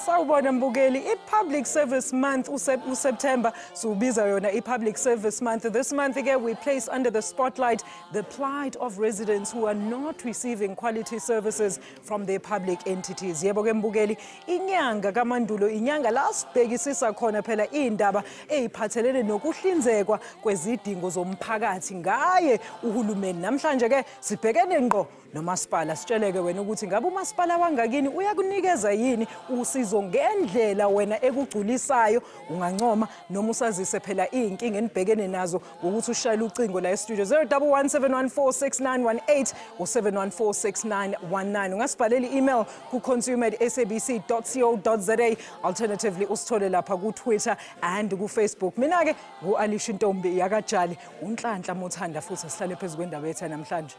Sawubona mbukeli, i-Public Service Month uSeptember subiza yona i-Public Service Month. This month again we place under the spotlight the plight of residents who are not receiving quality services from their public entities. Yebo ke mbukeli, inyanga kaMandulo inyanga la sibhekisisa khona phela indaba eziphathelene nokuhlinzekwa kwezidingo zomphakathi ngaye uhulumeni. Namhlanje ke sibhekene ngqo nomasipala. Sitsheleke wena ukuthi ngabe umasipala wangakini uyakunikeza yini usizo ngendlela wena ekugculisayo. Ungancoma noma usazise phela inkinga enibhekene nazo ukuthi ushayele ucingo la e-studio 0117146918 u7146919. Ungasibhalela i-email ku consumer@sabc.co.za. Alternatively usithole lapha ku Twitter and ku Facebook. Mina ke ngu-Alisha Ntombi yakajali unhlanhla Mothanda futhi sihlale phezulu kwendaba yethu namhlanje.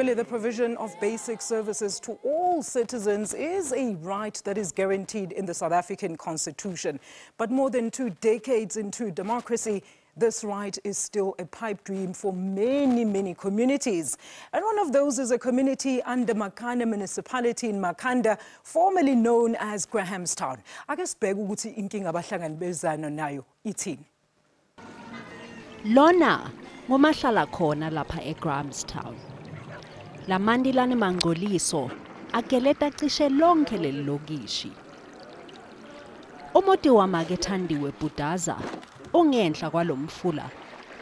The provision of basic services to all citizens is a right that is guaranteed in the South African Constitution. But more than 2 decades into democracy, this right is still a pipe dream for many communities. And one of those is a community under Makhanda municipality in Makhanda, formerly known as Grahamstown. Akasibheka ukuthi inkinga abahlangabezana nayo ithini. Lona ngomahlala khona lapha eGrahamstown. La mandilane mangcoliso ageleta cishe lonke lelokishi. Umuti wamakethandiwe Budaza ungenhla kwalomfula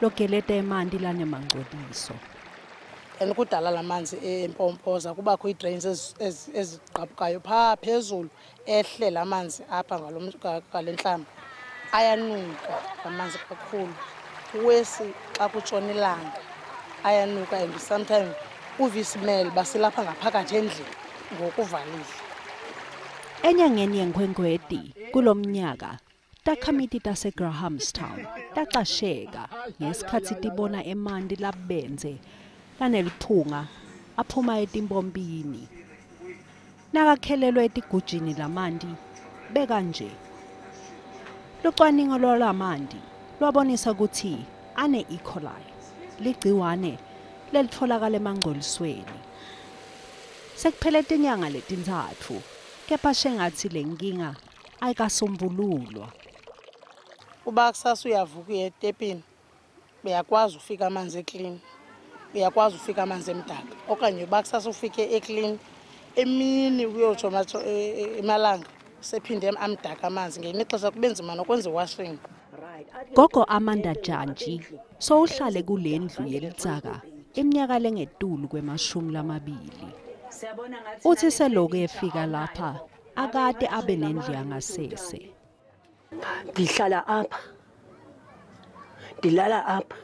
logeleta emandilane mangcoliso. Kudala lamanzi empompoza kuba ku drains eziqhabukayo pha phezulu ehlela amanzi apha ngalenhlamba ayanuka amanzi kakhulu. Wesi xa kutshona ilanga ayanuka and sometimes uvismell basilapha ngaphakathi endlini ngokuvalile. Enyangeni yenkwenkweti kulomnyaka takhamiti taseGrahamstown taqasheka ngesikhathi tibona emandi labenze laneliphunga aphuma etimpompini. Nakakhelelwe etigujini lamandi bekanje. Lucwaningo lwalamandi lwabonisa ukuthi ane E. coli ligciwane lelitholakala emangcolisweni. Sekuphele inyanga letintathu kepha sengathi lenkinga ayikasombululwa. Uba kusasa uyavuka etepini uyakwazi ufika amanzi eclean, uyakwazi ufika amanzi emdaka, okanye uba kusasa ufike eclean emini uyotsho emalanga sephinde amdaka amanzi ngenye ixesha kubenzima nokwenza washing. Gogo Amanda Janji so uhlale kulendlu yelitsaka iminyaka lengetulu kwema-20. Uthi seloko efika lapha akade abe nendlu yangasese. Ndihlala apha. Ndilala apha.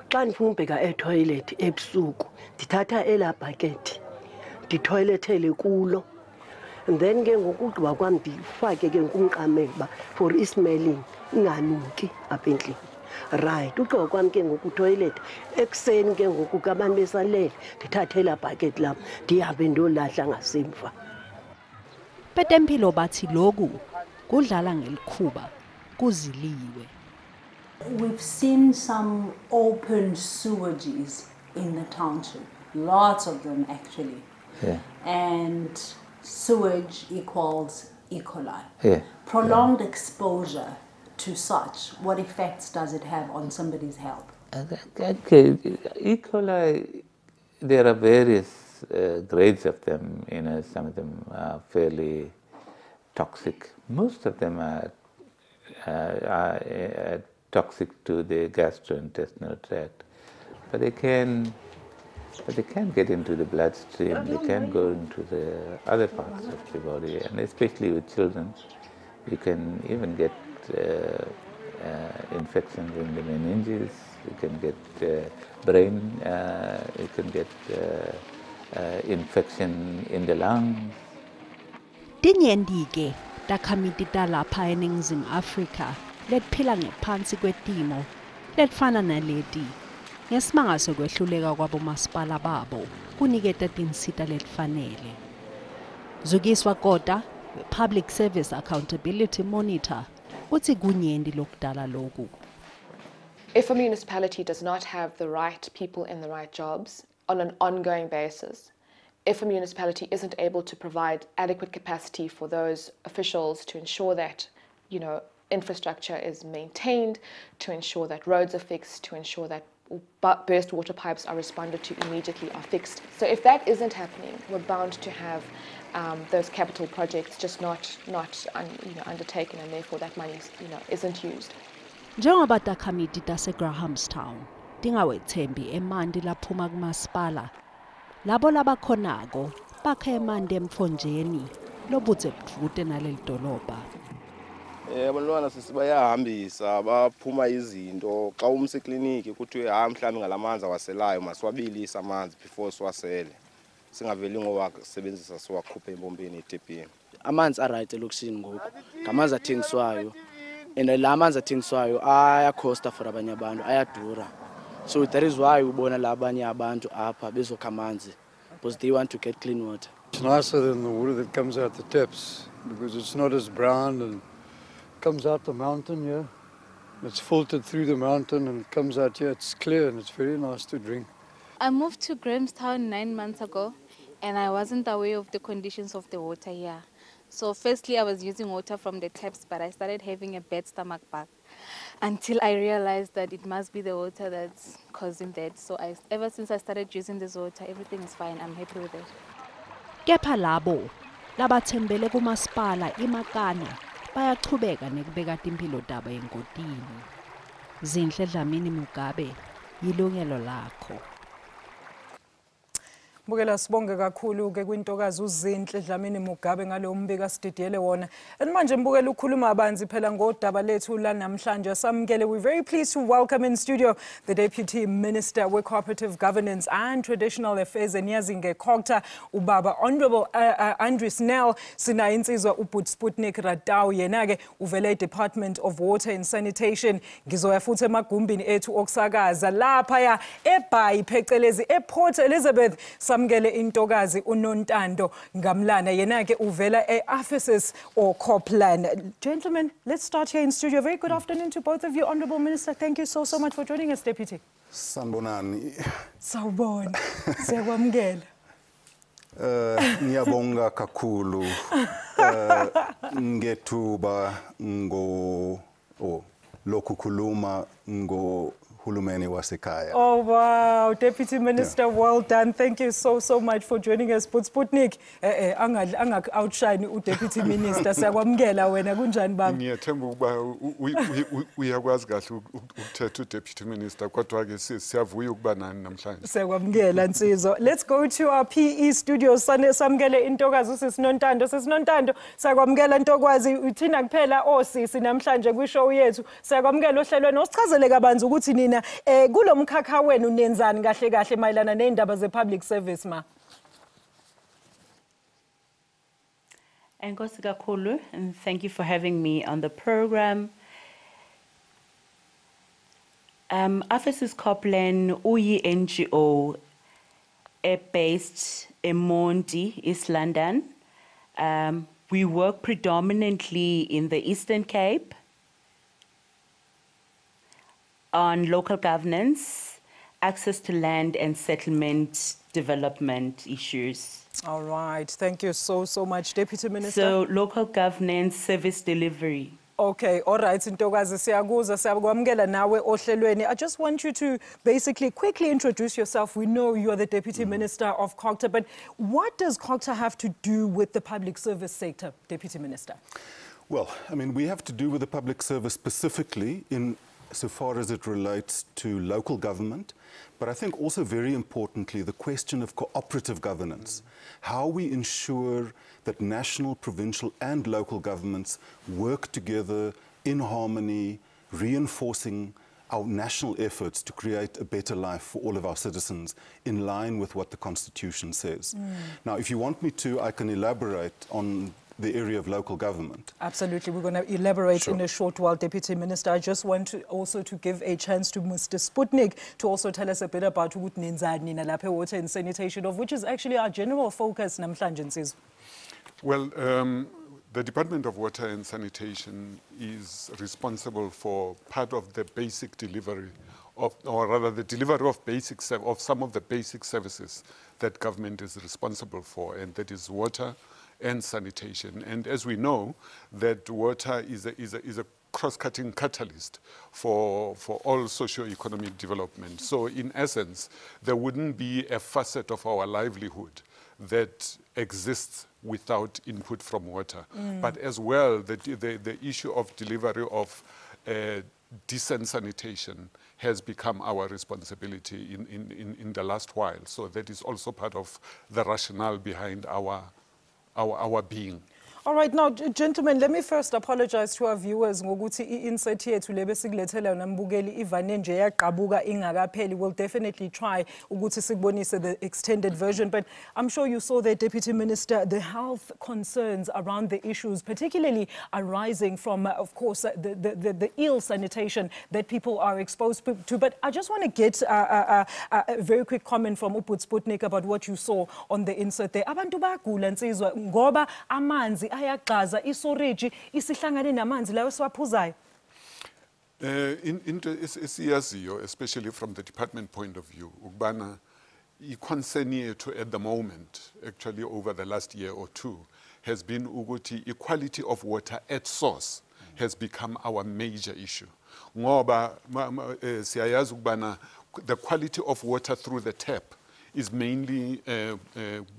Xa ndifuna ubheka etoilet ebusuku ndithatha ela bucket nditoilethele kulo. And then ke ngokugqiba kwami ndifake ke kumqamela for ismelling inganuki apha endlini. Right, ugqiba kwami ke ngokutoilet ekseni ke ngoku kabantu besalele ndithathe la bucket lapha ndihambe ndolahla ngasemva. Betempilo bathi loku kudlala ngelikhuba kuziliwe. We've seen some open sewages in the township, lots of them actually. Yeah. And sewage equals E. coli. Yeah. Prolonged exposure to such, what effects does it have on somebody's health? Okay. E. coli, there are various grades of them. You know, some of them are fairly toxic. Most of them are toxic to the gastrointestinal tract, but they can get into the bloodstream. They can go into the other parts of the body, and especially with children, you can even get infections in the meninges. You can get brain. You can get infection in the lungs. Tinyenti-ke takhamiti talapha eNingizimu Afrika letiphila ngephansi kwetimo letfana naleti ngesimanga sokwehluleka kwabomasipala babo kuniketa tinsita letifanele. Zukiswa Kota, Public Service Accountability Monitor, utsi kunyenti lokudala loku. If a municipality does not have the right people in the right jobs on an ongoing basis, if a municipality isn't able to provide adequate capacity for those officials to ensure that, infrastructure is maintained, to ensure that roads are fixed, to ensure that burst water pipes are responded to immediately, are fixed. So if that isn't happening, we're bound to have those capital projects just not undertaken, and therefore that money isn't used. Njengoba takhamiti taseGrahamstown tingawethembi emanti laphuma kumasipala, labo labakhonako bakha emanti emthonjeni lobudze budvute naleli dolobha. Abantwana sisibayahambisa baphuma izinto xa umse ekliniki kuthi mhlawumbe ngalamanzi awaselayo masiwabilisa amanzi before siwasele singaveli ngoba sebenzisa siwakhuphe empompeni etepini. Amanzi aright elokishini ngoku ngamanzi athengiswayo and la amanzi athengiswayo ayakhosta for abanye abantu, ayadura. So that is why ubona la abanye abantu apha bezokha amanzi because they want to get clean water. It's nicer than the water that comes out the taps because it's not as brown and comes out the mountain here. It's filtered through the mountain and it comes out here. It's clear and it's very nice to drink. I moved to Grahamstown 9 months ago and I wasn't aware of the conditions of the water here. So firstly I was using water from the taps, but I started having a bad stomach bug until I realized that it must be the water that's causing that. So ever since I started using this water, everything is fine. I'm happy with it. Kepha labo labathembele kumasipala imakana bayachubeka nekubeka timpilo tabo engotini. Zinhle Dlamini Mugabe, Yilungelo Lakho. Bukela sibonge kakhulu ke kwintokazi uZinhle Dlamini Mugabe ngalo mbika sididiyele wona. And manje mbukela ukhuluma abanzi phela ngodaba lethu la namhlanje samukele. We're very pleased to welcome in studio the Deputy Minister with Cooperative Governance and Traditional Affairs eNyazinge Cooperative, ubaba Honorable Andries Nel. Sina insizwa Sputnik Radau yena ke uvele Department of Water and Sanitation. Ngizoya futhi emagumbini ethu okusakaza lapha ya eBhayi phecelezi ePort Elizabeth. Samgele intokazi uNontando Ngamlana yena ke uvela eAfesis or Coplan. Gentlemen, let's start here in studio. Very good afternoon to both of you. Honorable Minister, thank you so much for joining us, Deputy. Sanbonani. Sawubona. Siyakwamukela. Ngiyabonga kakhulu ngethuba lokukhuluma hulumeni wasekhaya. Oh wow, Deputy Minister, well done. Thank you so much for joining us. Sputnik, angak outshine Deputy Minister. Siyakwamukela wena kunjani baba? Ngiyathemba ukuba uyakwazi kahle ukuthetha uDeputy Minister kodwa ke siyavuya ukuba nani namhlanje. Siyakwamukela Nsizwa. Let's go to our PE studio. Samukele intokazi uSisinontando. Sisinontando, siyakwamukela ntokwazi uthina kuphela osisi namhlanje kwishow yethu. Siyakwamukela ohlelweni osichazele kabanzi ukuthi nina kulomkhakha wenu nenzani kahle kahle mayelana neindaba ze-public service ma. Enkosi kakhulu, and thank you for having me on the program. Afesis Copland uyi-NGO based in Monty, East London. We work predominantly in the Eastern Cape on local governance, access to land and settlement development issues. All right, thank you so much, Deputy Minister. So local governance, service delivery. Okay, all right, Ntokazi siyakuzwa siyakwamukela nawe ohlelweni. I just want you to basically quickly introduce yourself. We know you are the Deputy Minister of Cooperative, but what does Cooperative have to do with the public service sector, Deputy Minister? Well, I mean, we have to do with the public service specifically so far as it relates to local government, but I think also very importantly the question of cooperative governance, how we ensure that national, provincial and local governments work together in harmony, reinforcing our national efforts to create a better life for all of our citizens in line with what the Constitution says. Now, if you want me to, I can elaborate on the area of local government. Absolutely. We're going to elaborate Sure. in a short while, Deputy Minister. I just want to also to give a chance to Mr. Sputnik to also tell us a bit about water and sanitation, of which is actually our general focus namhlanje nsizwa. Well, the Department of Water and Sanitation is responsible for part of the basic delivery of, or rather the delivery of some of the basic services that government is responsible for, and that is water and sanitation. And as we know, that water is a cross-cutting catalyst for all socio-economic development. So in essence, there wouldn't be a facet of our livelihood that exists without input from water. But as well, the issue of delivery of decent sanitation has become our responsibility in the last while. So that is also part of the rationale behind our being. All right, now, gentlemen, let me first apologize to our viewers. Ngokuthi i-insert yethu lebe sikulethela nambukeli ivane nje yaqabuka ingakapheli. We'll definitely try ukuthi sikubonise the extended version. But I'm sure you saw there, Deputy Minister, the health concerns around the issues, particularly arising from, of course, the ill sanitation that people are exposed to. But I just want to get a very quick comment from Uput Sputnik about what you saw on the insert there. Abantu bagula nsizwa ngoba amanzi ayaqaza isorage isihlangane namanzi lawo siwaphuzayo. Into esiyaziyo, especially from the department point of view, ukubana i-concern yethu at the moment, actually over the last year or two, has been ukuthi equality of water at source has become our major issue. Ngoba siyayazi ukubana the quality of water through the tap is mainly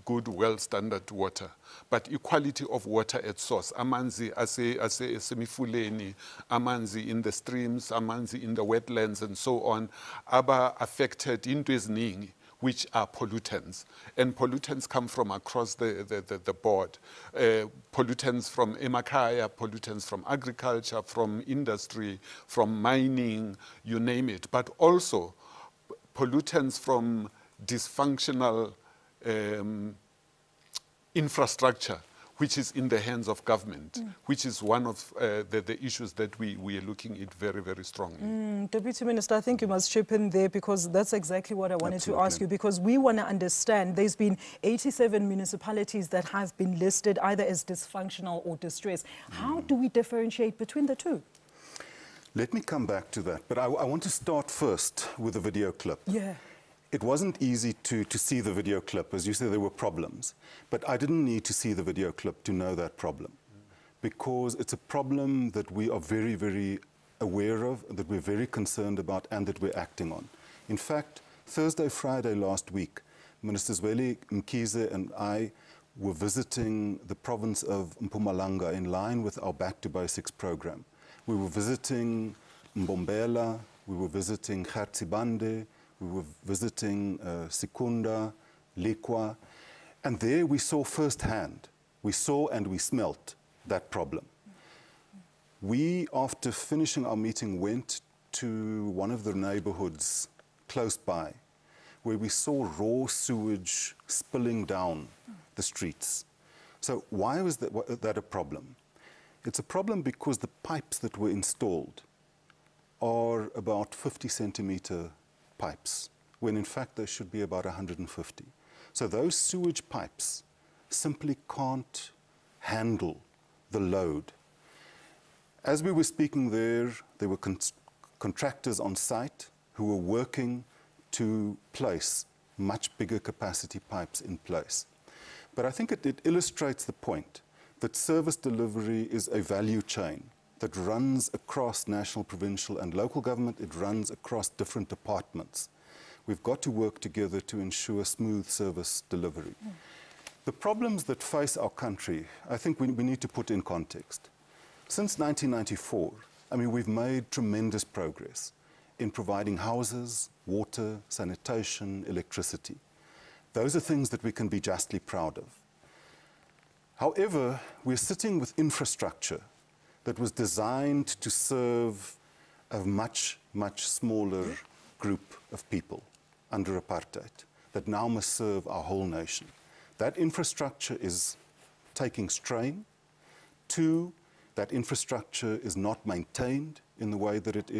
good, well-standard water. But equality of water at source, amanzi asemifuleni, amanzi in the streams, amanzi in the wetlands and so on, aba affected into eziningi, which are pollutants. And pollutants come from across the board. Pollutants from emakaya, pollutants from agriculture, from industry, from mining, you name it. But also pollutants from dysfunctional infrastructure, which is in the hands of government, which is one of the issues that we are looking at very, very strongly. Deputy Minister, I think you must chip in there, because that's exactly what I wanted to ask you, because we want to understand there's been 87 municipalities that have been listed either as dysfunctional or distressed. How do we differentiate between the two? Let me come back to that, but I want to start first with the video clip. Yeah. It wasn't easy to see the video clip. As you said, there were problems. But I didn't need to see the video clip to know that problem, because it's a problem that we are very, very aware of, that we're very concerned about, and that we're acting on. In fact, Thursday, Friday last week, Minister Zweli Mkhize and I were visiting the province of Mpumalanga in line with our Back to Basics program. We were visiting Mbombela, we were visiting Khatsibande, we were visiting Sikunda, Likwa, and there we saw firsthand, we saw and we smelt that problem. We, after finishing our meeting, went to one of the neighborhoods close by, where we saw raw sewage spilling down the streets. So why was that a problem? It's a problem because the pipes that were installed are about 50 centimeter pipes, when in fact they should be about 150. So those sewage pipes simply can't handle the load. As we were speaking there were contractors on site who were working to place much bigger capacity pipes in place. But I think it illustrates the point that service delivery is a value chain that runs across national, provincial and local government. It runs across different departments. We've got to work together to ensure smooth service delivery. The problems that face our country, I think we need to put in context. Since 1994, I mean, we've made tremendous progress in providing houses, water, sanitation, electricity. Those are things that we can be justly proud of. However, we're sitting with infrastructure that was designed to serve a much, much smaller group of people under apartheid that now must serve our whole nation. That infrastructure is taking strain, 2, that infrastructure is not maintained in the way that it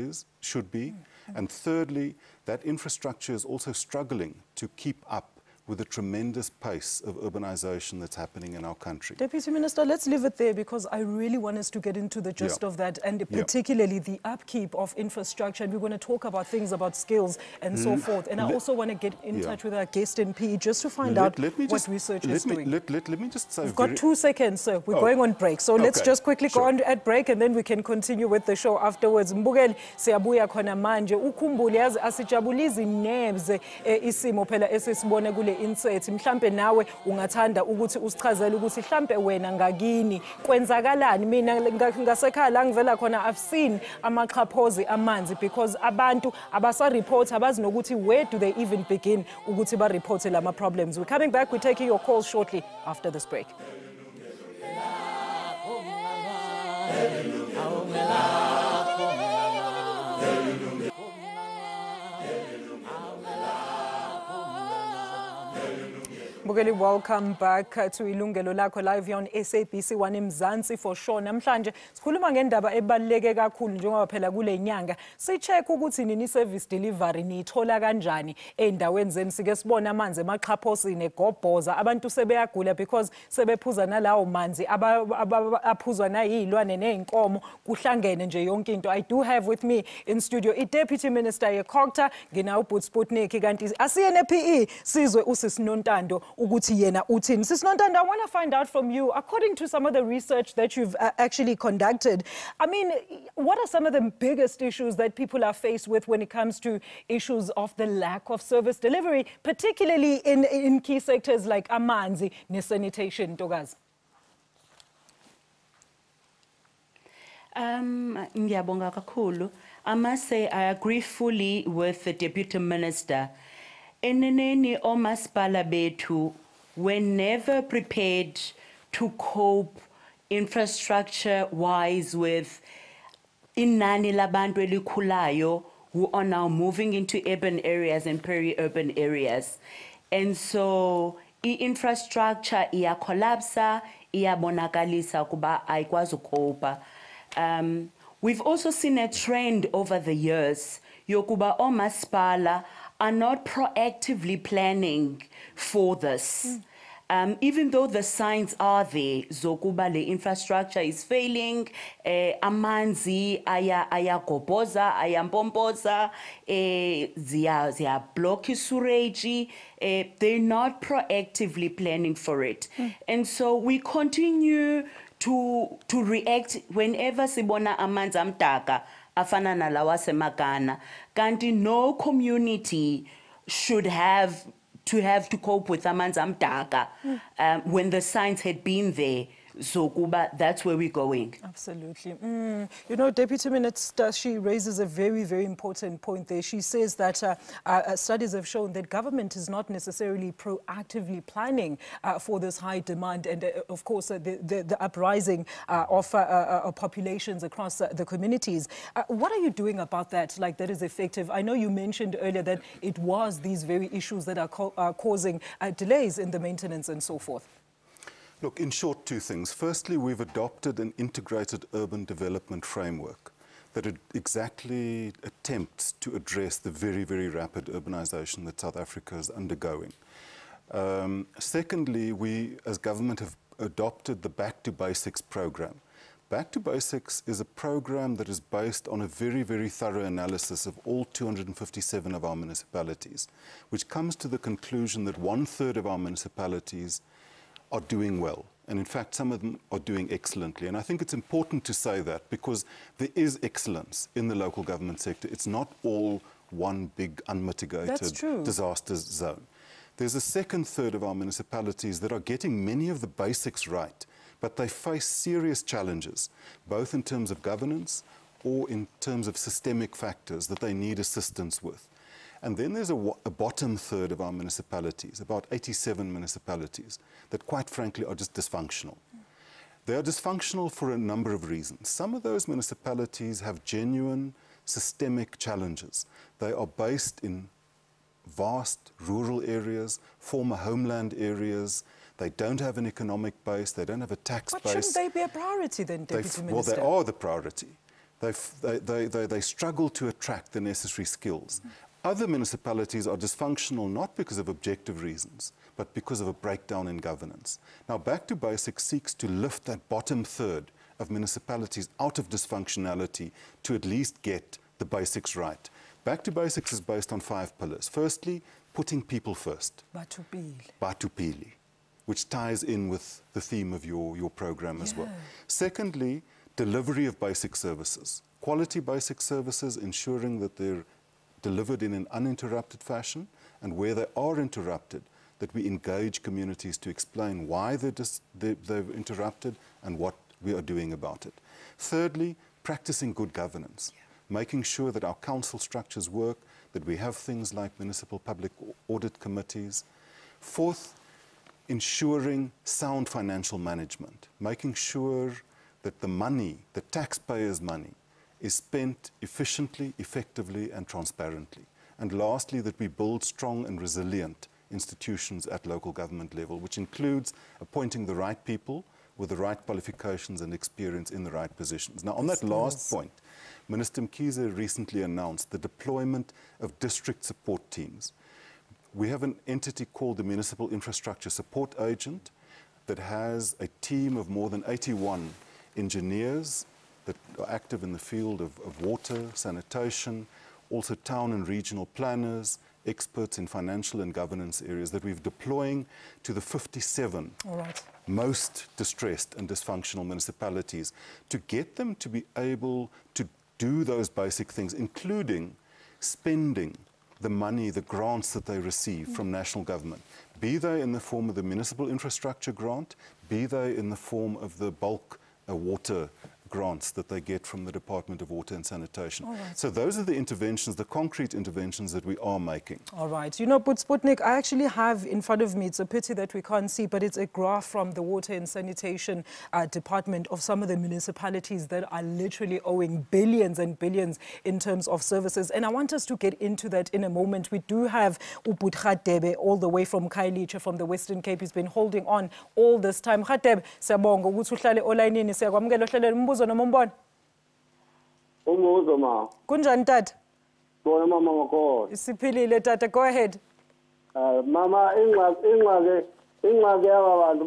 should be. And thirdly, that infrastructure is also struggling to keep up with the tremendous pace of urbanization that's happening in our country. Deputy Minister, let's leave it there because I really want us to get into the gist of that, and particularly the upkeep of infrastructure. And we're going to talk about things about skills and so forth. And I also want to get in touch with our guest in PE just to find out what research is doing. Let me just say... We've got 2 seconds, sir. We're going on break. So let's just quickly go on at break and then we can continue with the show afterwards. Mbukeli, siyabuya khona manje. Ukhumbule yazi asijabulizi nerves isimo phela esisibone kule insert. Mhlambe nawe ungathanda ukuthi usichazele ukuthi mhlambe wena ngakini kwenzakalani. Mina ngasekhaya la ngivela khona I've seen amaxhaphozi amanzi because abantu abasa report abazi nokuthi where do they even begin ukuthi ba report lama problems. We're coming back. We're taking your calls shortly after this break. Welcome back to YILUNGELO LAKHO live here on SABC 1 Mzansi for sure. Namhlanje sikhuluma ngendaba ebaluleke kakhulu njengoba phela kule nyanga sicheck ukuthi nini service delivery nithola kanjani endaweni zeni. Sike sibona amanzi emaxhaphosini egobhoza abantu sebeyagula because sebephuza nalawo manzi aphuzwa nayilwane nezinkomo kuhlangene nje yonke into. I do have with me in studio i-Deputy Minister yeCOGTA ngina uButsputnik kanti asiye ne-PE sizwe usisinontando ukuthi yena uthini. Sisinontando, I want to find out from you, according to some of the research that you've actually conducted, I mean, what are some of the biggest issues that people are faced with when it comes to issues of the lack of service delivery, particularly in key sectors like amanzi ne sanitation, Ntokazi? Ngiyabonga kakhulu. I must say I agree fully with the Deputy Minister. Eneneni omasipala bethu were never prepared to cope infrastructure-wise with inani labantu elikhulayo who are now moving into urban areas and peri-urban areas. And so i-infrastructure iyakolapsa, iyabonakalisa kuba ayikwazi ukucopa. We've also seen a trend over the years yokuba omasipala are not proactively planning for this. Even though the signs are there, zokuba le infrastructure is failing, amanzi ayagobhoza, ayampompoza, ziya block isurage, they're not proactively planning for it. And so we continue to react whenever sibona amanzi amdaka afana nalawa semakana. Kanti no community should have to cope with amanzi amdaka when the signs had been there. So Kuba, that's where we're going. Absolutely. You know, Deputy Minister, she raises a very, very important point there. She says that studies have shown that government is not necessarily proactively planning for this high demand and, of course, the uprising of populations across the communities. What are you doing about that, like that is effective? I know you mentioned earlier that it was these very issues that are causing delays in the maintenance and so forth. Look, in short, 2 things. Firstly, we've adopted an integrated urban development framework that exactly attempts to address the very, very rapid urbanization that South Africa is undergoing. Secondly, we as government have adopted the Back to Basics program. Back to Basics is a program that is based on a very, very thorough analysis of all 257 of our municipalities, which comes to the conclusion that 1/3 of our municipalities are doing well. And in fact, some of them are doing excellently. And I think it's important to say that because there is excellence in the local government sector. It's not all one big unmitigated disaster zone. There's a 2/3 of our municipalities that are getting many of the basics right, but they face serious challenges, both in terms of governance or in terms of systemic factors that they need assistance with. And then there's a bottom third of our municipalities, about 87 municipalities, that quite frankly are just dysfunctional. They are dysfunctional for a number of reasons. Some of those municipalities have genuine systemic challenges. They are based in vast rural areas, former homeland areas. They don't have an economic base. They don't have a tax base. But shouldn't they be a priority then, Deputy Minister? Well, they are the priority. They struggle to attract the necessary skills. Other municipalities are dysfunctional not because of objective reasons, but because of a breakdown in governance. Now, Back to Basics seeks to lift that bottom third of municipalities out of dysfunctionality to at least get the basics right. Back to Basics is based on 5 pillars. Firstly, putting people first. Batupili, which ties in with the theme of your program as well. Secondly, delivery of basic services. Quality basic services, ensuring that they're delivered in an uninterrupted fashion, and where they are interrupted, that we engage communities to explain why they've interrupted and what we are doing about it. Thirdly, practicing good governance, making sure that our council structures work, that we have things like municipal public audit committees. Fourth, ensuring sound financial management, making sure that the money, the taxpayers' money, is spent efficiently, effectively and transparently. And lastly, that we build strong and resilient institutions at local government level, which includes appointing the right people with the right qualifications and experience in the right positions. Now, on that last point, Minister Mkhize recently announced the deployment of district support teams. We have an entity called the Municipal Infrastructure Support Agent that has a team of more than 81 engineers that are active in the field of water, sanitation, also town and regional planners, experts in financial and governance areas that we're deploying to the 57 most distressed and dysfunctional municipalities to get them to be able to do those basic things, including spending the money, the grants that they receive from national government, be they in the form of the municipal infrastructure grant, be they in the form of the bulk water grants that they get from the Department of Water and Sanitation. So those are the interventions, the concrete interventions that we are making. All right. You know, but Sputnik, I actually have in front of me, it's a pity that we can't see, but it's a graph from the Water and Sanitation Department of some of the municipalities that are literally owing billions and billions in terms of services. And I want us to get into that in a moment. We do have Khatebe all the way from Khayelitsha, from the Western Cape. He's been holding on all this time. Khatebe, siyabonga ukuthi uhlale olayinini, siyakwamukela uhlale umbuzo noma umbona. Umbuzo ma. Kunjani tata? Bona mama ngakho. Isiphilile tata, go ahead. Mama ingxake yabantu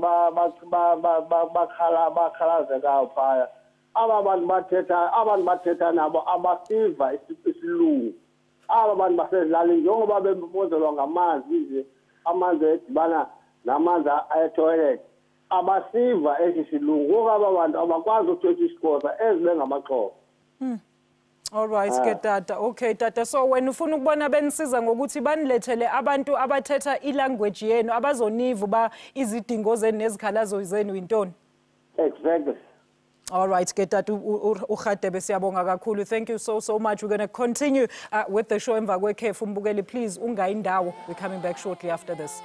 bakhalazeka phaya. Abantu bathetha nabo abasiva isilungu. Abantu basezilalini njengoba bembozelwa ngamanzi amanzi edibana namanzi etoilet. Abasiva esisilungu ngoba abantu abakwazi ukuthetha isikhosa ezibengamaxhosa. All right, ke tata. Okay tata, so wena ufuna ukubona benisiza ngokuthi banilethele abantu abathetha ilanguage yenu abazoniva ba izidingo zenu nezikhalazo zenu intoni? Exactly. All right, ke tata uKhatebe siyabonga kakhulu. Thank you so much. We're going to continue with the show emva kwekhefu mbukeli, please ungayindawo. We're coming back shortly after this.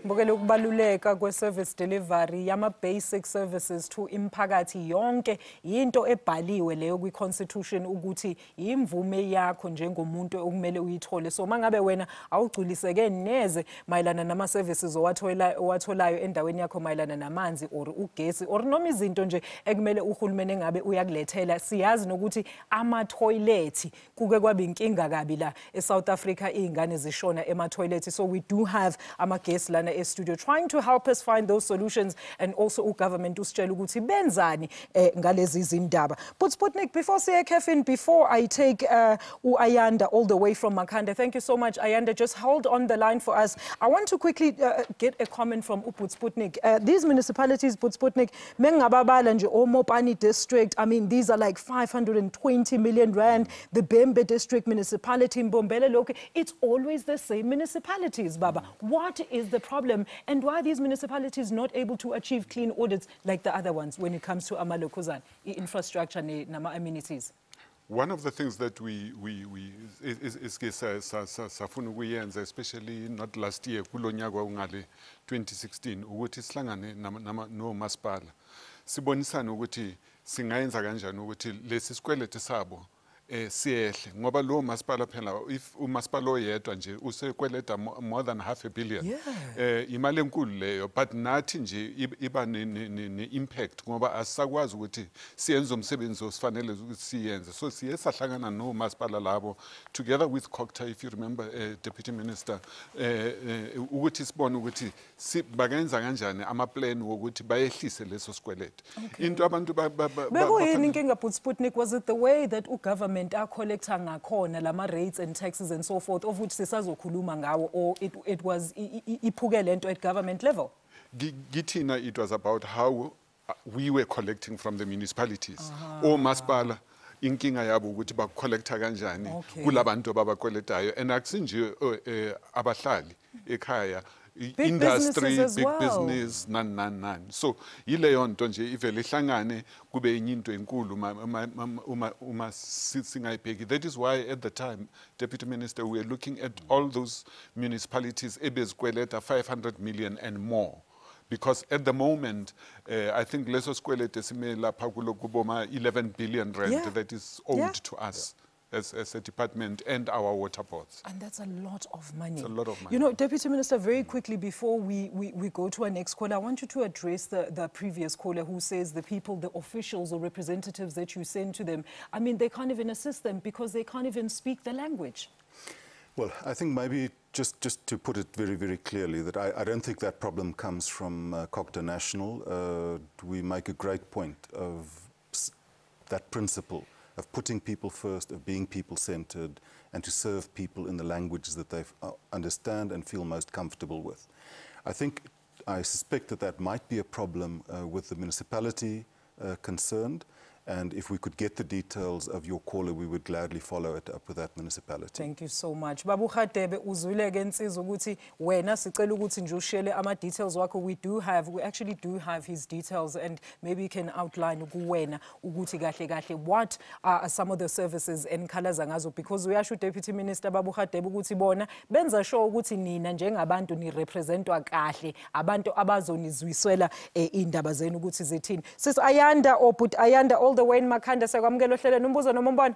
Mbukele ukubaluleka kwe-service delivery yama-basic services to imphakathi yonke into ebhaliwe leyo kwi-constitution ukuthi imvume yakho njengomuntu okumele uyithole. So mangabe wena awugculiseke neze mayelana nama-services owatholayo endaweni yakho mayelana namanzi or ugesi or noma izinto nje ekumele uhulumeni ngabe uyakulethela, siyazi nokuthi ama-toilet kuke kwaba inkinga kabi la eSouth Africa, iy'ngane zishona ema-toilet. So we do have ama-guests lana studio trying to help us find those solutions, and also government usitshela ukuthi benzani ngalezi zindaba. But Sputnik, before Kevin, before I take Ayanda all the way from Makhanda, thank you so much, Ayanda. Just hold on the line for us. I want to quickly get a comment from Sputnik. These municipalities, Sputnik, Mengababala nje Omopani district, I mean, these are like 520 million rand. The Bembe district municipality, Mbombela local, it's always the same municipalities, Baba. What is the problem? And why are these municipalities not able to achieve clean audits like the other ones when it comes to amalokozan, infrastructure and amenities? One of the things that especially not last year, kulonyaka ungale 2016, ukuthi sihlangane no masipala sibonisane ukuthi singayenza kanjani ukuthi lesi sikwelete sabo siyehle ngoba lo masipala phela if umasipala oyedwa nje usekweleta more than $500 million imali enkulu leyo but nathi nje iba ne impact ngoba asisakwazi ukuthi siyenze umsebenzi osifanele ukuthi siyenze so siye sahlangana no masipala labo together with Cooperative, if you remember Deputy Minister ukuthi sibone ukuthi bakenza kanjani ama plan wokuthi bayehlise leso sikwelete into abantu bekuyini inkinga Sputnik, was it the way that government are collecting ngakhona lama rates and taxes and so forth of which sisazokhuluma ngawo, or it was iphukele lento at government level? Gitina, it was about how we were collecting from the municipalities or masipala inkinga yabo ukuthi ba collecta kanjani kulabantu ababakweletayo and akusinje abahlali ekhaya industry big business none so yileyo nto nje ivele ihlangane kube into enkulu uma singayibheki. That is why at the time, Deputy Minister, we were looking at all those municipalities ebezikweleta 500 million and more, because at the moment I think leso sikwelete sime lapha kuboma 11 billion rand that is owed to us as a department and our water boards. And that's a lot of money. It's a lot of money. You know, Deputy Minister, very quickly before we go to our next caller, I want you to address the previous caller who says the people, the officials or representatives that you send to them, I mean, they can't even assist them because they can't even speak the language. Well, I think maybe just to put it very, very clearly, that I don't think that problem comes from Cooperative National. We make a great point of that principle of putting people first, of being people-centered, and to serve people in the languages that they understand and feel most comfortable with. I suspect that might be a problem with the municipality concerned, and if we could get the details of your caller, we would gladly follow it up with that municipality. Thank you so much. Babu Khatebe uzwile ke insizwa ukuthi wena sicela ukuthi nje ushare ama details wakho. We actually do have his details, and maybe you can outline kuwena ukuthi kahle kahle what are some of the services enkhalaza ngazo, because uyasho Deputy Minister Babu Khatebe ukuthi bona benza sure ukuthi nina njengabantu ni representwa kahle, abantu abazonizwisela indaba zenu ukuthi zithini. Sis Ayanda or put Ayanda all the way in Makhanda, sekwamukela ohlele nombuzo noma umbona.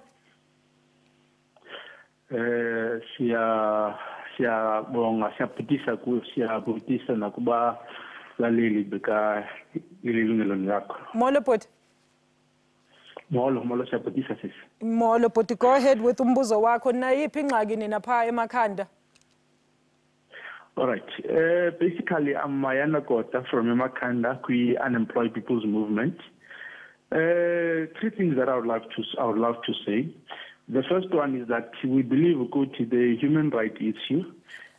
Siyabonga, siyabhutisa nakuba laleli beka ilungelo lakho. Molo bhuti. Molo siyabhutisa sisi. Molo bhuti, go ahead with umbuzo wakho. Nayiphi ingxaki nina pha eMakhanda? All right. Basically, I'm Mayana Kota from Emakanda, Unemployed People's Movement. Three things that I would love to say. The first one is that we believe the human right issue.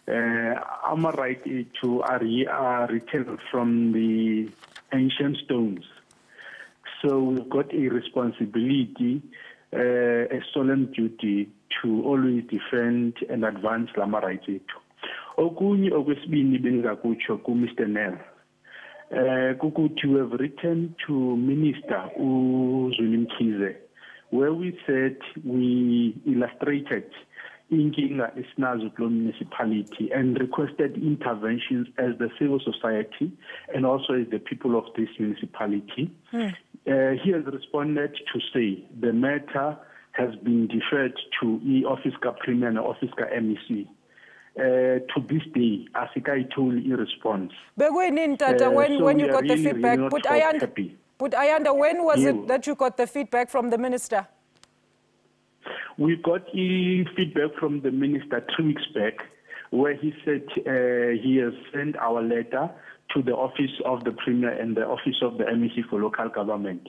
Our right to are written from the ancient stones. So we've got a responsibility, a solemn duty to always defend and advance Lama rights. Okunye okwesibini bengakutsho ku Mr. Nel. Kukuthi we have written to Minister Uzwini, where we said we illustrated inkinga esinazo kulo municipality and requested interventions as the civil society and also as the people of this municipality. He has responded to say the matter has been deferred to Office ka Premier and Office ka MEC. To this day, Asika told a response. When you got the feedback, but Ayanda, when was it that you got the feedback from the minister? We got feedback from the minister 2 weeks back, where he said he has sent our letter to the office of the Premier and the office of the MEC for local government.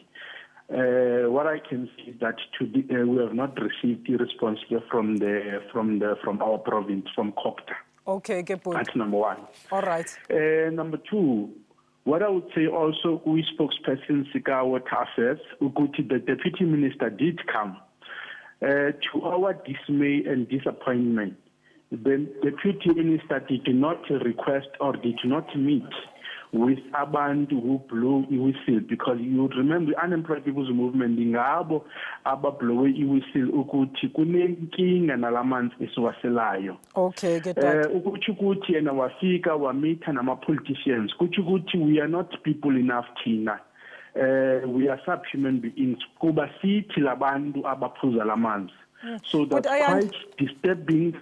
What I can see is that we have not received a response from our province, from Cooperative. Okay, good point. That's number one. All right. Number two, what I would say also, we spokesperson Sika Water Affairs, the Deputy Minister did come. To our dismay and disappointment, the Deputy Minister did not request or did not meet with abantu who blow a whistle, because you would remember the Unemployed People's Movement ingabo abablowe i-whistle ukuthi kunenkinga nalamanzi esiwaselayo. Okay, get that. Ukuthi ukuthi yena wafika wamitha nama politicians, ukuthi we are not people enough thina we are subhuman beings. Kuba sithi labantu abaphuza lamanzi. So that's quite disturbing.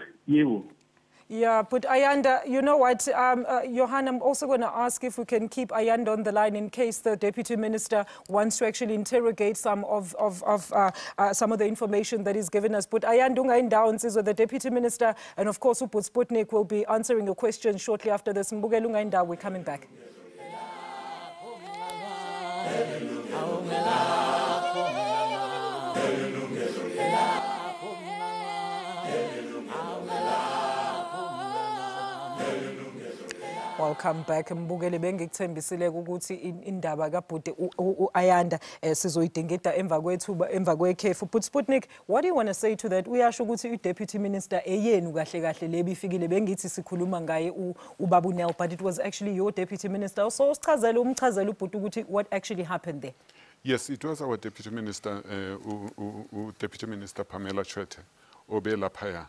Yeah, but Ayanda, you know what, Johan, I'm also going to ask if we can keep Ayanda on the line in case the Deputy Minister wants to actually interrogate some of the information that he's given us. But Ayanda ungaindawo is the Deputy Minister, and of course, Sputnik will be answering your questions shortly after this. Mbukela ungaindawo, we're coming back. Welcome back. Mbukele bengikuthembisile ukuthi indaba kaBhuti Ayanda sizoyidingida emva kwekhefu. But Sputnik, what do you want to say to that? Uyasho ukuthi uDeputy Minister eyenu kahle kahle lebifikile bengithi sikhuluma ngaye uBabu Nel, but it was actually your Deputy Minister. So umchazele uBhuti ukuthi what actually happened there? Yes, it was our Deputy Minister, Deputy Minister Pamela Chwete, obela phaya.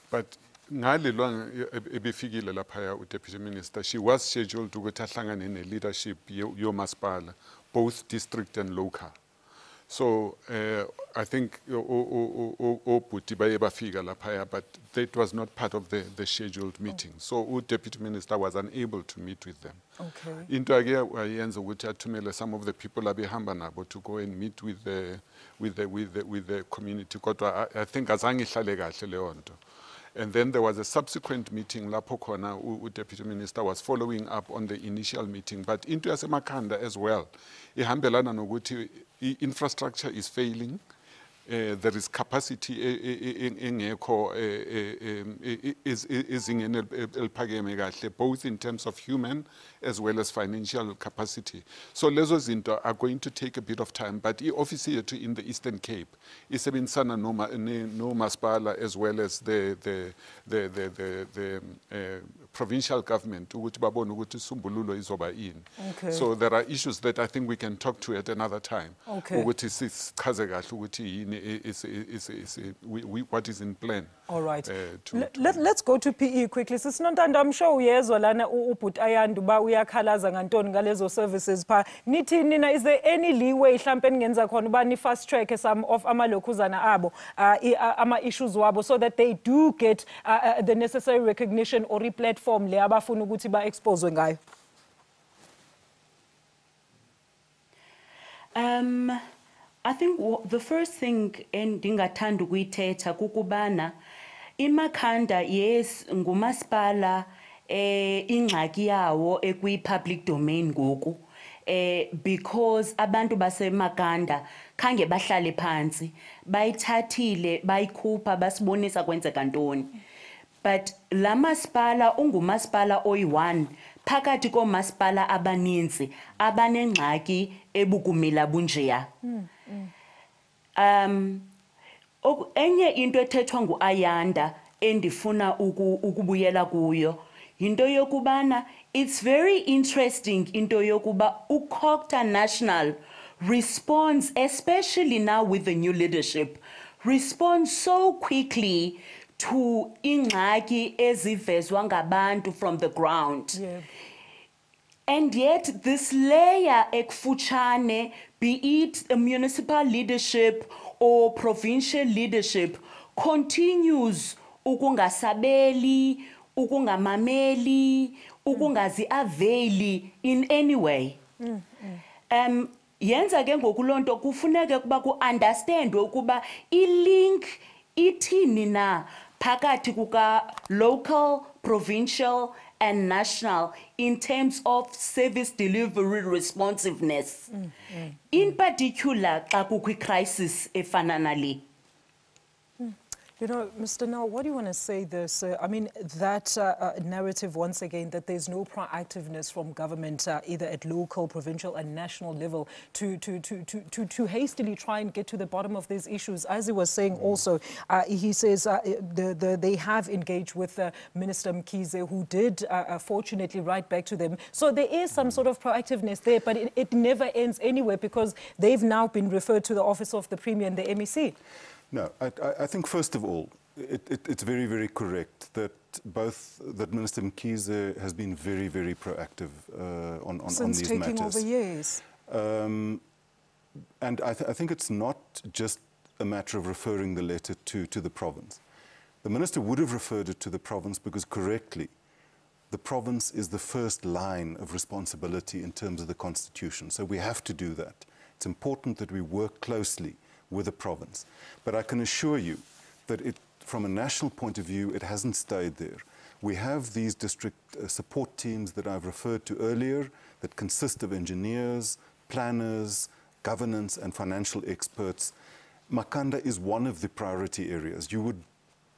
But ngale lwanga ebifikile laphaya uDeputy Minister, she was scheduled ukuthi ahlangane ne-leadership yomasipala, both district and local. So I think Bhuti baye bafika laphaya, but that was not part of the scheduled meeting. So uDeputy Minister was unable to meet with them. Okay. Into ake wayenza ukuthi athumele some of the people abehamba nabo to go and meet with the community. Kodwa I think azange ihlale kahle leyo nto. And then there was a subsequent meeting, lapho khona Deputy Minister was following up on the initial meeting. But into Yasemakhanda as well, ihambelana nokuthi infrastructure is failing. There is capacity engekho ezingeni eliphakeme kahle, both in terms of human as well as financial capacity. So lezo zinto are going to take a bit of time, but i-office yethu in the Eastern Cape isebenzisana no masipala as well as the provincial government ukuthi babone ukuthi isombululo izoba yini. So there are issues that I think we can talk to at another time. Ukuthi sichaze kahle ukuthi yini what is in plan. All right. Let's go to PE quickly. Sisinontanda, I'm sure uyezwa lana uBhuti Ayanda uba uyakhalaza ngantoni ngalezo services pha. Nithi nina, is there any leeway mhlambe engenza khona uba ni fast track some of amalokhuzana abo ama issues wabo so that they do get the necessary recognition or platform le abafuna ukuthi ba expose ngayo? I think the first thing endingathanda ukuyithetha kukubana iMakhanda, yes, ngumasipala ingxaki yawo ekwi-public domain ngoku, because abantu baseMakhanda khange bahlale phansi bayithathile bayikhupha basibonisa kwenzeka ntoni. But la masipala ungumasipala oyi-1 phakathi komasipala abaninzi abanengxaki ebukumila bunjeya. Enye into ethethwa nguAyanda endifuna ukubuyela kuyo into yokubana it's very interesting into yokuba uCocta National responds, especially now with the new leadership, responds so quickly to ingxaki ezivezwa ngabantu from the ground. Yeah. And yet this layer ekufutshane, be it a municipal leadership or provincial leadership, continues ukungasabeli, ukungamameli, ukungazi-availi in any way. Yenza ke ngokulonto kufuneka kuba ku-understandwe ukuba i-link ithini na phakathi kuka local, provincial and national in terms of service delivery responsiveness. In particular, xa kukho crisis efana nale. You know, Mr. Nel, what do you want to say this? I mean, that narrative, once again, that there's no proactiveness from government, either at local, provincial and national level, to hastily try and get to the bottom of these issues. As he was saying also, he says they have engaged with Minister Mkhize, who did, fortunately, write back to them. So there is some sort of proactiveness there, but it never ends anywhere because they've now been referred to the Office of the Premier and the MEC. No, I think first of all, it's very, very correct that that Minister Mkhize has been very, very proactive on these matters. Since taking over, yes. And I think it's not just a matter of referring the letter to the province. The minister would have referred it to the province because correctly, the province is the first line of responsibility in terms of the constitution. So we have to do that. It's important that we work closely with the province. But I can assure you that from a national point of view, it hasn't stayed there. We have these district support teams that I've referred to earlier that consist of engineers, planners, governance and financial experts. Makhanda is one of the priority areas. You would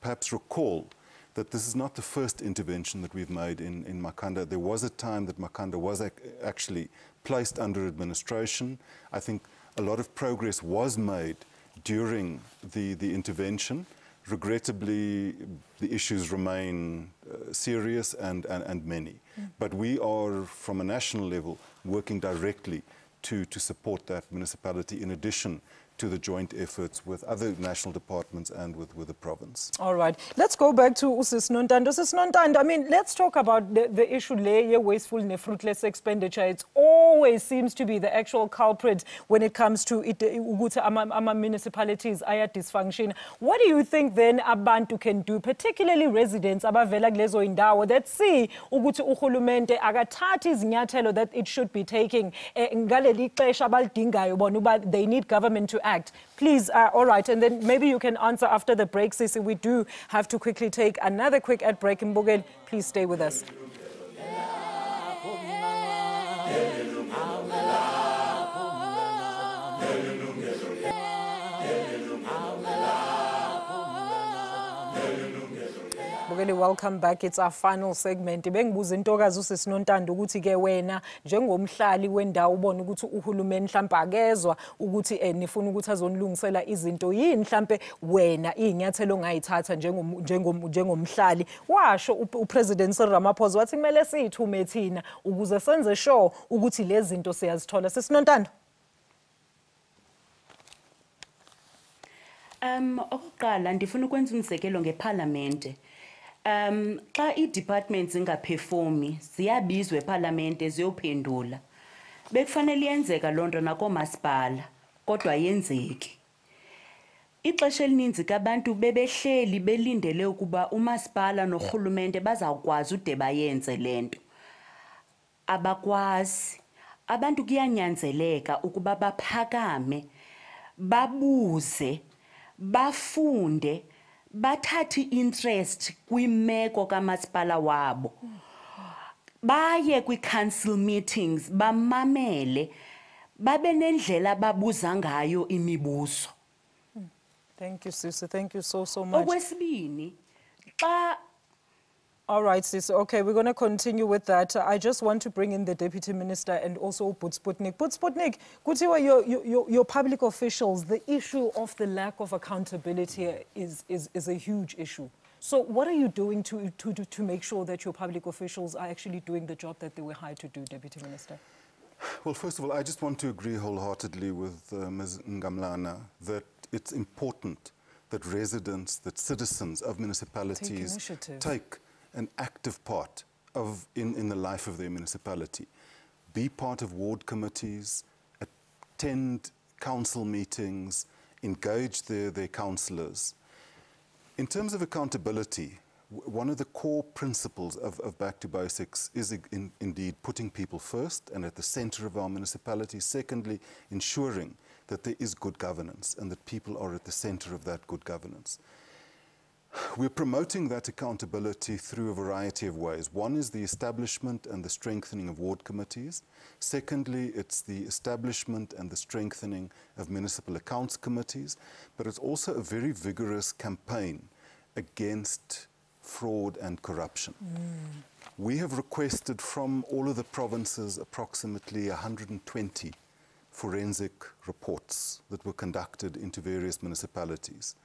perhaps recall that this is not the first intervention that we've made in Makhanda. There was a time that Makhanda was actually placed under administration. I think a lot of progress was made during the intervention. Regrettably, the issues remain serious and many. But we are, from a national level, working directly to support that municipality in addition to the joint efforts with other national departments and with the province. All right. Let's go back to Usis Nontando. Usis Nontando, I mean, let's talk about the issue layer, wasteful and fruitless expenditure. It always seems to be the actual culprit when it comes to municipalities aya dysfunction. What do you think then abantu can do, particularly residents abavela kulezo indawo, that see ukuthi uhulumente akathathi izinyathelo that it should be taking ngaleli xesha abalidingayo bona uba they need government to act. Please, all right, and then maybe you can answer after the break, Sisi. We do have to quickly take another quick ad break. Mbogeni, please stay with us. Welcome back. It's our final segment. Bengibuza intokazi Usis Nontando ukuthi ke wena njengomhlali wendawo ubona ukuthi uhulumeni mhlawumbe akezwa ukuthi nifuna ukuthi azonilungisela izinto yini mhlawumbe wena inyathelo ongayithatha njengomhlali. Washo uPresident Cyril Ramaphosa wathi kumele siyithume thina ukuze senze sure ukuthi lezi zinto siyazithola. Sisinontando. Okokuqala ndifuna ukwenza umzekelo ngeParliament. Xa i-departments ingaperformi ziyabizwa eParliament ziyophendula. Bekufanele yenzeka loo nto nakomasipala kodwa yenzeki. Ixesha elininzi kabantu bebehleli belindele ukuba umasipala norhulumente bazawukwazi ude bayenze le nto. Abakwazi. Abantu kuyanyanzeleka ukuba baphakame, babuze, bafunde, bathathi interest kwimeko kamasipala wabo. Baye kwi-council meetings, bamamele, babe nendlela babuza ngayo imibuzo. Thank you, Sisi. Thank you so much. Okwesibini, all right, Sisi. Okay, we're going to continue with that. I just want to bring in the Deputy Minister and also Sputnik. Sputnik, Kutiwa, your public officials, the issue of the lack of accountability is a huge issue. So what are you doing to make sure that your public officials are actually doing the job that they were hired to do, Deputy Minister? Well, first of all, I just want to agree wholeheartedly with Ms. Ngamlana that it's important that residents, that citizens of municipalities take an active part in the life of their municipality. Be part of ward committees, attend council meetings, engage their councillors. In terms of accountability, one of the core principles of Back to Basics is indeed putting people first and at the centre of our municipality. Secondly, ensuring that there is good governance and that people are at the centre of that good governance. We're promoting that accountability through a variety of ways. One is the establishment and the strengthening of ward committees. Secondly, it's the establishment and the strengthening of municipal accounts committees. But it's also a very vigorous campaign against fraud and corruption. We have requested from all of the provinces approximately 120 forensic reports that were conducted into various municipalities.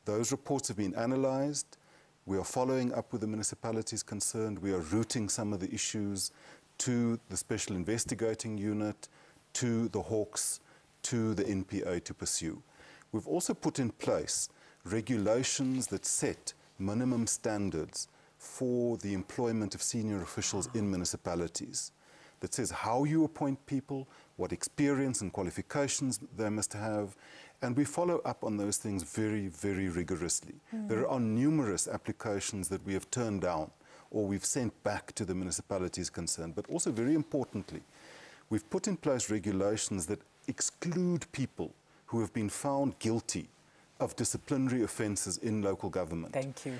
Those reports have been analysed. We are following up with the municipalities concerned. We are routing some of the issues to the Special Investigating Unit, to the Hawks, to the NPA to pursue. We've also put in place regulations that set minimum standards for the employment of senior officials in municipalities, that says how you appoint people, what experience and qualifications they must have, and we follow up on those things very, very rigorously. There are numerous applications that we have turned down or we've sent back to the municipalities concerned, but also very importantly, we've put in place regulations that exclude people who have been found guilty of disciplinary offences in local government. Thank you.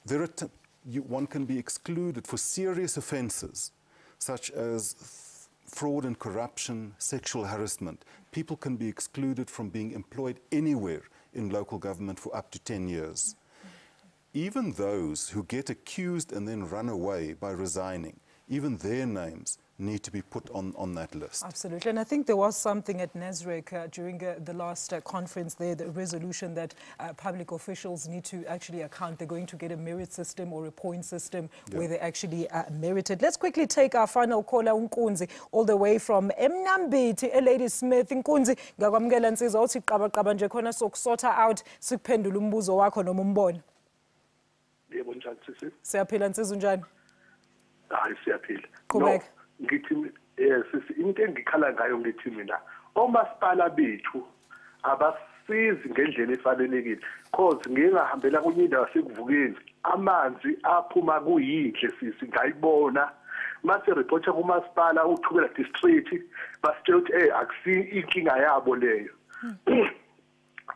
There are one can be excluded for serious offences such as fraud and corruption, sexual harassment. People can be excluded from being employed anywhere in local government for up to 10 years. Even those who get accused and then run away by resigning, even their names need to be put on that list. Absolutely. And I think there was something at NESREC during the last conference there, the resolution that public officials need to actually account. They're going to get a merit system or a point system where they actually merited. Let's quickly take our final caller, Unkunzi, all the way from Mnambiti, Lady Smith. Unkunzi, ngakwamukela nsizwa uthi qaba nje khona sokusotha out sikuphendula umbuzo wakho noma umbono. Yebo njani sisi? Siyaphila nsizwa unjani? Hayi siyaphila. Qhubeka. Ngithi sisi into engikhala ngayo ngithi mina omasipala bethu abasizi ngendlela efanelekile because ngingahambela kunye indawo sekuvukeni amanzi aphuma kuyinhle sisi ngayibona mase reporter kumasipala uthukela district basitshela ukuthi akusi inkinga yabo leyo.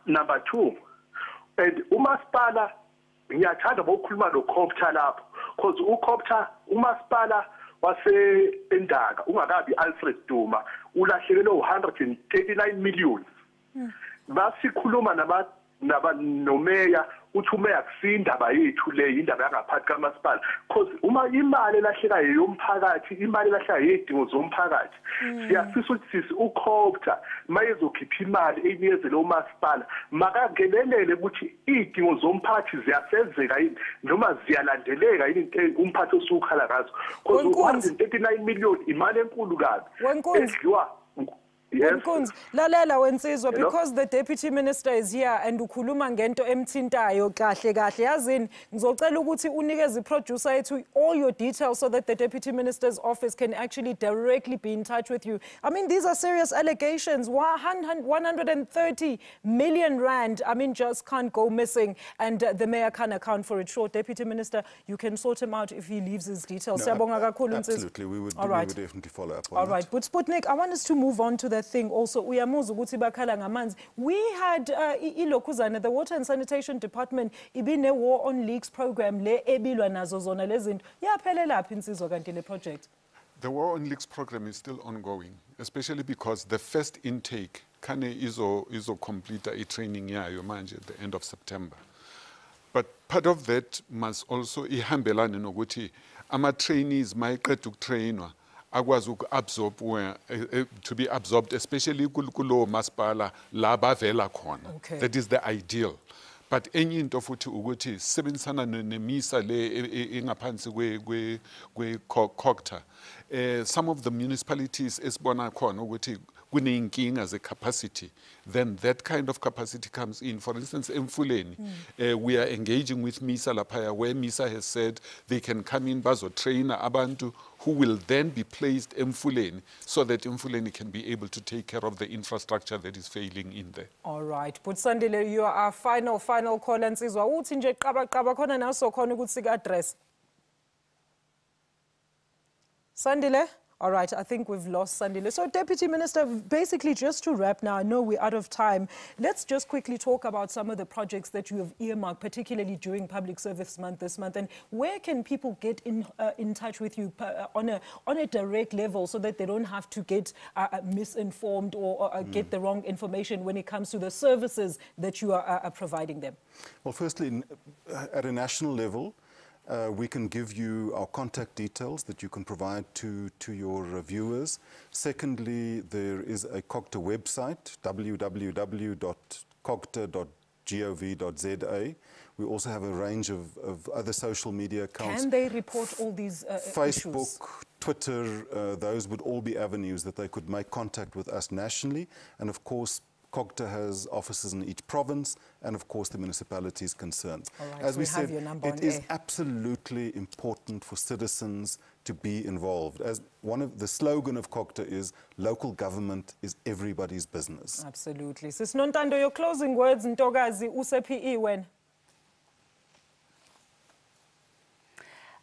Number 2, and umasipala ngiyathanda bokukhuluma noCooperative lapho because uCooperative umasipala wase endaka ungakabi Alfred Duma ulahlekelwe 139 million. Basikhuluma nomeya uthi umeya kusindaba yethu le indaba yangaphathi kamasipala because uma imali elahlekayo yomphakathi imali elahlekayo yedingo zomphakathi siyafisa ukuthi sisi uCooperative mayezokhipha imali enikezele umasipala makangenelele ukuthi idingo zomphakathi ziyasezeka yini noma ziyalandeleka yini umphathi osukhala ngazo because 139 million imali enkulu kabi edliwa. Yes. Lalela wensizwa, because the deputy minister is here and ukhuluma ngento emthintayo kahle yazini ngizocela ukuthi unikeze iproducer yethu all your details so that the deputy minister's office can actually directly be in touch with you. I mean, these are serious allegations. 130 million rand, I mean, just can't go missing, and the mayor can't account for it. Sure, deputy minister, you can sort him out if he leaves his details. Absolutely, we would definitely follow up on all right, but Sputnik, I want us to move on to the thing also. We had ilokhuzana, the Water and Sanitation Department, ibine War on Leaks program le ebilwa nazo zona lezinto. Yaphelela phi insizwa kanti le project? The War on Leaks program is still ongoing, especially because the first intake kane izo complete a training yayo manje at the end of September. But part of that must also ihambelane nokuthi ama trainees mayiqeda ukutrainwa akwazi uku-absorb to be absorbed, especially kulo masipala la bavela khona. That is the ideal. But enye into futhi ukuthi sebenzisana nemisa le engaphansi kwe-Cooperative. Some of the municipalities esibona khona ukuthi kuneyinkinga as a capacity, then that kind of capacity comes in. For instance, Emfuleni, we are engaging with MISA Lapaya, where MISA has said they can come in, bazo train abantu who will then be placed Emfuleni, so that Emfuleni can be able to take care of the infrastructure that is failing in there. All right, but Sandile, you are our final call and says, uthi nje qaba khona naso khona ukuthi sika address. Sandile? All right, I think we've lost Sandile. So, Deputy Minister, basically just to wrap now, I know we're out of time. Let's just quickly talk about some of the projects that you have earmarked, particularly during Public Service Month this month, and where can people get in touch with you on a direct level so that they don't have to get misinformed or get the wrong information when it comes to the services that you are providing them? Well, firstly, at a national level, we can give you our contact details that you can provide to your viewers. Secondly, there is a Cooperative website, www.cooperative.gov.za. We also have a range of other social media accounts. Can they report all these Facebook, issues? Twitter, those would all be avenues that they could make contact with us nationally. And of course, COGTA has offices in each province, and of course the municipalities concerned. All right, As we have said, your number it on is air. absolutely important for citizens to be involved. As one of the slogan of COGTA is, local government is everybody's business. Absolutely. Sis Nontando, your closing words, Ntokazi, use-PE when?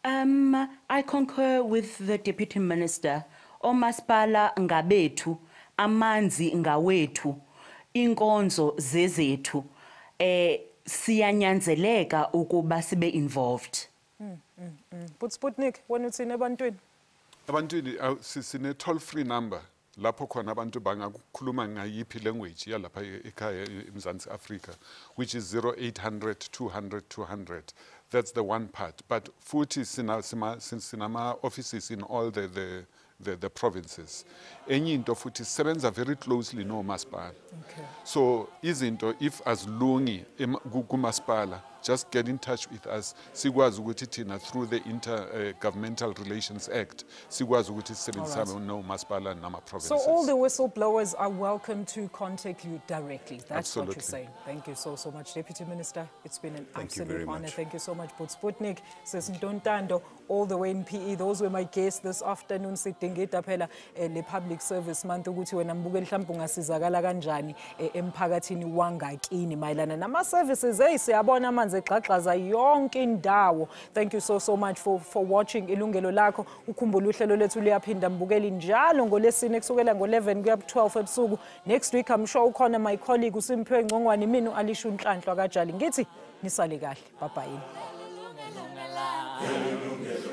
I concur with the Deputy Minister. Omasipala ngabetu, amanzi ngawethu, inkonzo zezethu. Siyanyanzeleka ukuba sibe involved. But Sputnik, when it's in ebantwini? Abantwini sine toll-free number lapho khona abantu bangakhuluma ngayiphi language yalapha ekhaya eMzansi Africa, which is 0800 200 200. That's the one part. But futhi sinama offices in all the provinces. Enye into futhi sebenza very closely no masipala. Okay. So izinto if as lungi kumasipala, just get in touch with us. Sikwazi ukuthi thina through the Intergovernmental Relations Act, sikwazi ukuthi sisebenzisane no masipala nama provinces. So all the whistleblowers are welcome to contact you directly. That's Absolutely. what you're saying. Thank you so much, Deputy Minister. It's been an Thank you absolute very honor. much. Thank you so much, But Sputnik, Sis Ntontando, all the way in PE. Those were my guests this afternoon. Sidingida phela le Public Service Month ukuthi wena mbukeli mhlawumbe ungasizakala kanjani emphakathini wangakini mayelana nama services siyabona amanzi egxagxaza yonke indawo. Thank you so much for watching Ilungelo Lakho. Ukhumbule uhlelo lethu liyaphinda mbukeli njalo ngolesine kusukela ngo11 kuya 12 ebusuku. Next week I'm sure ukhona my colleague uSimphiwe Ngcongwane, mina Alisha Unhlanhla kaJali. Ngithi nisale kahle. Bye bye. Ilungelo